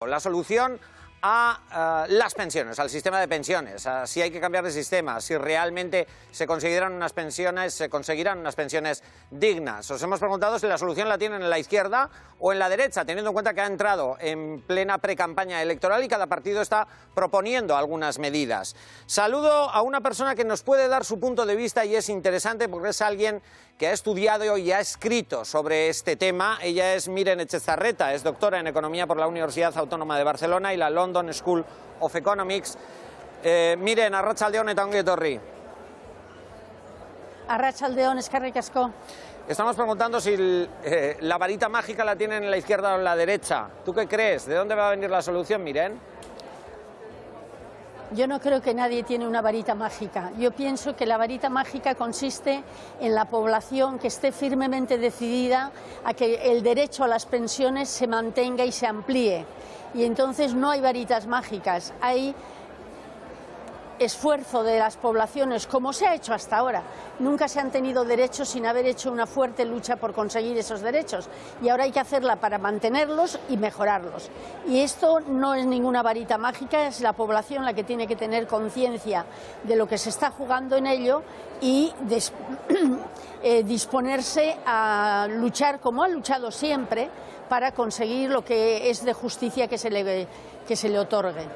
La solución a las pensiones, al sistema de pensiones, a si hay que cambiar de sistema, si realmente se conseguirán unas pensiones dignas. Os hemos preguntado si la solución la tienen en la izquierda o en la derecha, teniendo en cuenta que ha entrado en plena precampaña electoral y cada partido está proponiendo algunas medidas. Saludo a una persona que nos puede dar su punto de vista y es interesante porque es alguien que ha estudiado y ha escrito sobre este tema. Ella es Miren Etxezarreta, es doctora en Economía por la Universidad Autónoma de Barcelona y la London School of Economics. Miren, arratsaldeon eta ongi etorri. Arratsaldeon, eskerrik asko. Estamos preguntando si la varita mágica la tienen en la izquierda o en la derecha. ¿Tú qué crees? ¿De dónde va a venir la solución, Miren? Yo no creo que nadie tiene una varita mágica. Yo pienso que la varita mágica consiste en la población que esté firmemente decidida a que el derecho a las pensiones se mantenga y se amplíe. Y entonces no hay varitas mágicas, hay esfuerzo de las poblaciones, como se ha hecho hasta ahora. Nunca se han tenido derechos sin haber hecho una fuerte lucha por conseguir esos derechos. Y ahora hay que hacerla para mantenerlos y mejorarlos. Y esto no es ninguna varita mágica, es la población la que tiene que tener conciencia de lo que se está jugando en ello y disponerse a luchar como ha luchado siempre para conseguir lo que es de justicia que se le otorgue.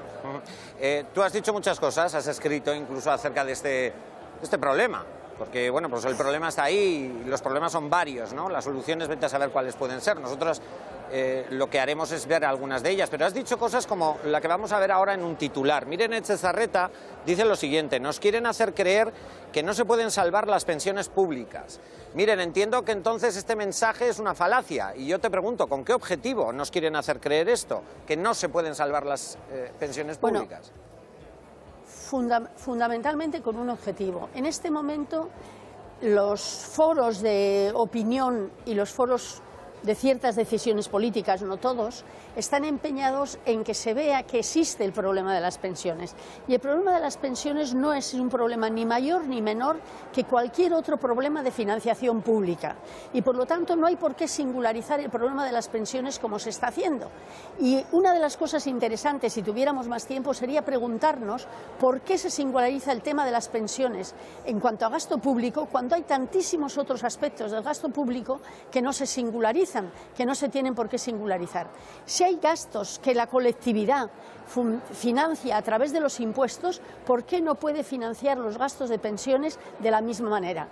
Tú has dicho muchas cosas, has escrito incluso acerca de este problema, porque bueno, pues el problema está ahí y los problemas son varios, ¿no? Las soluciones, vete a saber cuáles pueden ser. Nosotros lo que haremos es ver algunas de ellas, pero has dicho cosas como la que vamos a ver ahora en un titular. Miren, Etxezarreta dice lo siguiente: nos quieren hacer creer que no se pueden salvar las pensiones públicas. Miren, entiendo que entonces este mensaje es una falacia y yo te pregunto, ¿con qué objetivo nos quieren hacer creer esto? Que no se pueden salvar las pensiones públicas. Bueno, fundamentalmente con un objetivo. En este momento los foros de opinión y los foros de ciertas decisiones políticas, no todos, están empeñados en que se vea que existe el problema de las pensiones. Y el problema de las pensiones no es un problema ni mayor ni menor que cualquier otro problema de financiación pública. Y por lo tanto no hay por qué singularizar el problema de las pensiones como se está haciendo. Y una de las cosas interesantes, si tuviéramos más tiempo, sería preguntarnos por qué se singulariza el tema de las pensiones en cuanto a gasto público cuando hay tantísimos otros aspectos del gasto público que no se singularizan, que no se tienen por qué singularizar. Si hay gastos que la colectividad financia a través de los impuestos, ¿por qué no puede financiar los gastos de pensiones de la misma manera?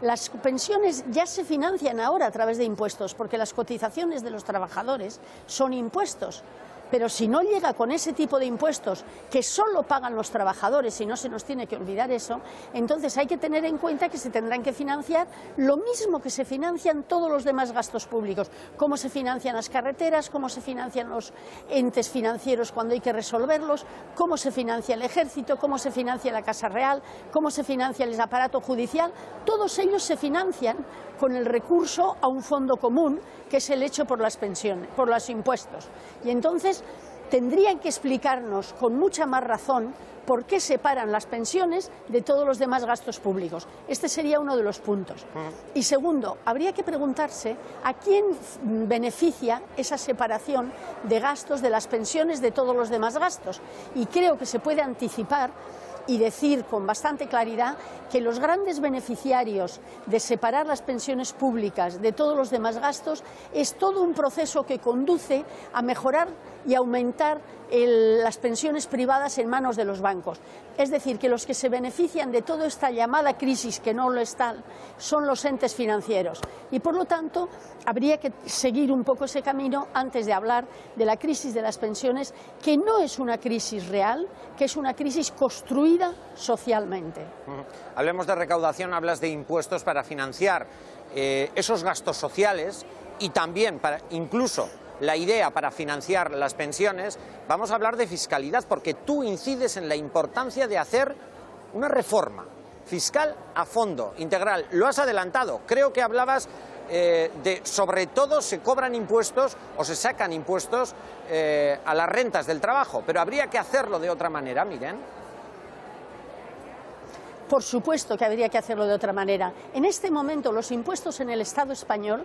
Las pensiones ya se financian ahora a través de impuestos, porque las cotizaciones de los trabajadores son impuestos. Pero si no llega con ese tipo de impuestos que solo pagan los trabajadores, y no se nos tiene que olvidar eso, entonces hay que tener en cuenta que se tendrán que financiar lo mismo que se financian todos los demás gastos públicos. Cómo se financian las carreteras, cómo se financian los entes financieros cuando hay que resolverlos, cómo se financia el ejército, cómo se financia la Casa Real, cómo se financia el aparato judicial. Todos ellos se financian con el recurso a un fondo común, que es el hecho por las pensiones, por los impuestos. Y entonces tendrían que explicarnos con mucha más razón por qué separan las pensiones de todos los demás gastos públicos. Este sería uno de los puntos. Y segundo, habría que preguntarse a quién beneficia esa separación de gastos de las pensiones de todos los demás gastos. Y creo que se puede anticipar y decir con bastante claridad que los grandes beneficiarios de separar las pensiones públicas de todos los demás gastos es todo un proceso que conduce a mejorar y aumentar las pensiones privadas en manos de los bancos. Es decir, que los que se benefician de toda esta llamada crisis, que no lo están, son los entes financieros. Y por lo tanto, habría que seguir un poco ese camino antes de hablar de la crisis de las pensiones, que no es una crisis real, que es una crisis construida socialmente. Hablemos de recaudación, hablas de impuestos para financiar esos gastos sociales y también para incluso la idea para financiar las pensiones. Vamos a hablar de fiscalidad porque tú incides en la importancia de hacer una reforma fiscal a fondo, integral. Lo has adelantado, creo que hablabas de sobre todo se cobran impuestos o se sacan impuestos a las rentas del trabajo, pero habría que hacerlo de otra manera, Miren. Por supuesto que habría que hacerlo de otra manera. En este momento los impuestos en el Estado español,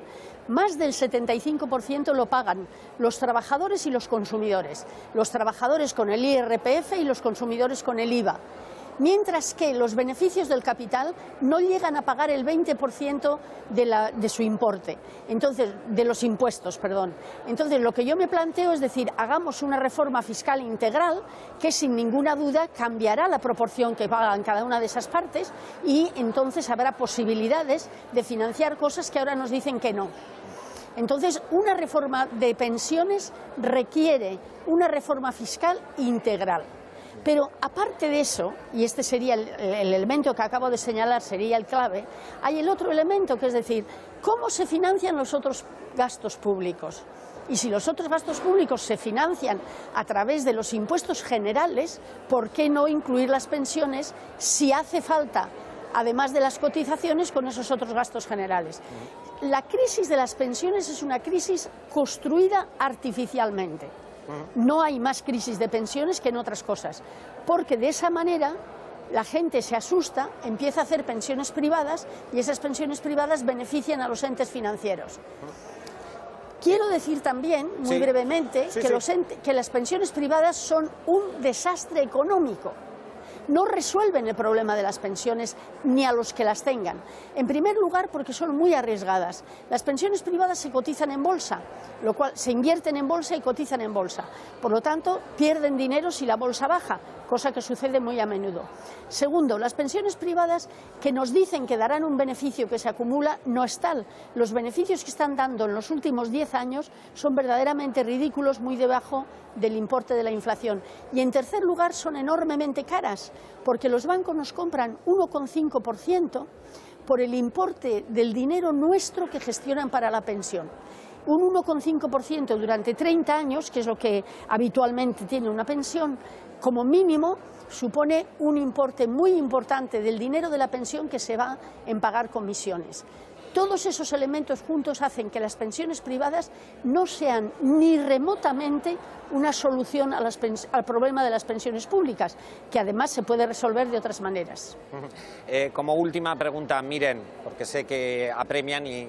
más del 75% lo pagan los trabajadores y los consumidores. Los trabajadores con el IRPF y los consumidores con el IVA. Mientras que los beneficios del capital no llegan a pagar el 20% de su importe, entonces, de los impuestos, perdón. Entonces, lo que yo me planteo es decir, hagamos una reforma fiscal integral que sin ninguna duda cambiará la proporción que pagan cada una de esas partes y entonces habrá posibilidades de financiar cosas que ahora nos dicen que no. Entonces, una reforma de pensiones requiere una reforma fiscal integral. Pero aparte de eso, y este sería el elemento que acabo de señalar, sería el clave, hay el otro elemento, que es decir, ¿cómo se financian los otros gastos públicos? Y si los otros gastos públicos se financian a través de los impuestos generales, ¿por qué no incluir las pensiones si hace falta, además de las cotizaciones, con esos otros gastos generales? La crisis de las pensiones es una crisis construida artificialmente. No hay más crisis de pensiones que en otras cosas, porque de esa manera la gente se asusta, empieza a hacer pensiones privadas y esas pensiones privadas benefician a los entes financieros. Quiero decir también, muy brevemente, que las pensiones privadas son un desastre económico. No resuelven el problema de las pensiones ni a los que las tengan. En primer lugar, porque son muy arriesgadas. Las pensiones privadas se cotizan en bolsa, lo cual se invierten en bolsa y cotizan en bolsa. Por lo tanto, pierden dinero si la bolsa baja, cosa que sucede muy a menudo. Segundo, las pensiones privadas que nos dicen que darán un beneficio que se acumula no es tal. Los beneficios que están dando en los últimos 10 años son verdaderamente ridículos, muy debajo del importe de la inflación. Y en tercer lugar, son enormemente caras, porque los bancos nos compran 1,5% por el importe del dinero nuestro que gestionan para la pensión. Un 1,5% durante 30 años, que es lo que habitualmente tiene una pensión, como mínimo supone un importe muy importante del dinero de la pensión que se va en pagar comisiones. Todos esos elementos juntos hacen que las pensiones privadas no sean ni remotamente una solución al problema de las pensiones públicas, que además se puede resolver de otras maneras. Como última pregunta, Miren, porque sé que apremian y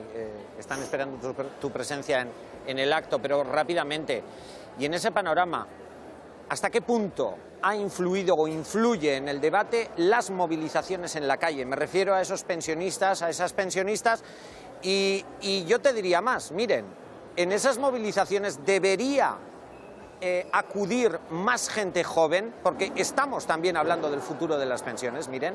están esperando tu presencia en el acto, pero rápidamente, y en ese panorama, ¿hasta qué punto ha influido o influye en el debate las movilizaciones en la calle? Me refiero a esos pensionistas, a esas pensionistas, y yo te diría más, Miren, en esas movilizaciones debería acudir más gente joven, porque estamos también hablando del futuro de las pensiones, Miren.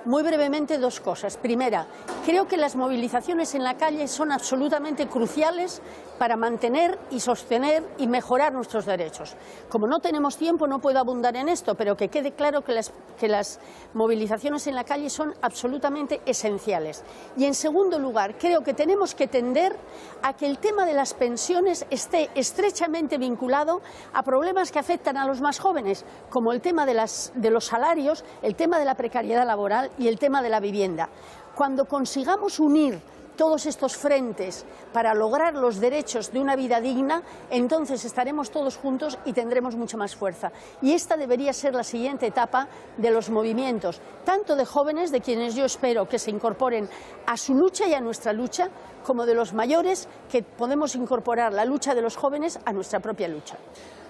Muy brevemente, dos cosas. Primera, creo que las movilizaciones en la calle son absolutamente cruciales para mantener y sostener y mejorar nuestros derechos. Como no tenemos tiempo, no puedo abundar en esto, pero que quede claro que las movilizaciones en la calle son absolutamente esenciales. Y en segundo lugar, creo que tenemos que tender a que el tema de las pensiones esté estrechamente vinculado a problemas que afectan a los más jóvenes, como el tema de los salarios, el tema de la precariedad laboral y el tema de la vivienda. Cuando consigamos unir todos estos frentes para lograr los derechos de una vida digna, entonces estaremos todos juntos y tendremos mucha más fuerza. Y esta debería ser la siguiente etapa de los movimientos, tanto de jóvenes, de quienes yo espero que se incorporen a su lucha y a nuestra lucha, como de los mayores, que podemos incorporar la lucha de los jóvenes a nuestra propia lucha.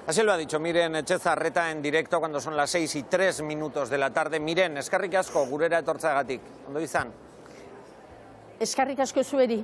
Así lo ha dicho Miren Etxezarreta en directo cuando son las 6:03 de la tarde. Miren, eskerrik asko gurera etortzeagatik. Ondo izan. Eskerrik asko zueri.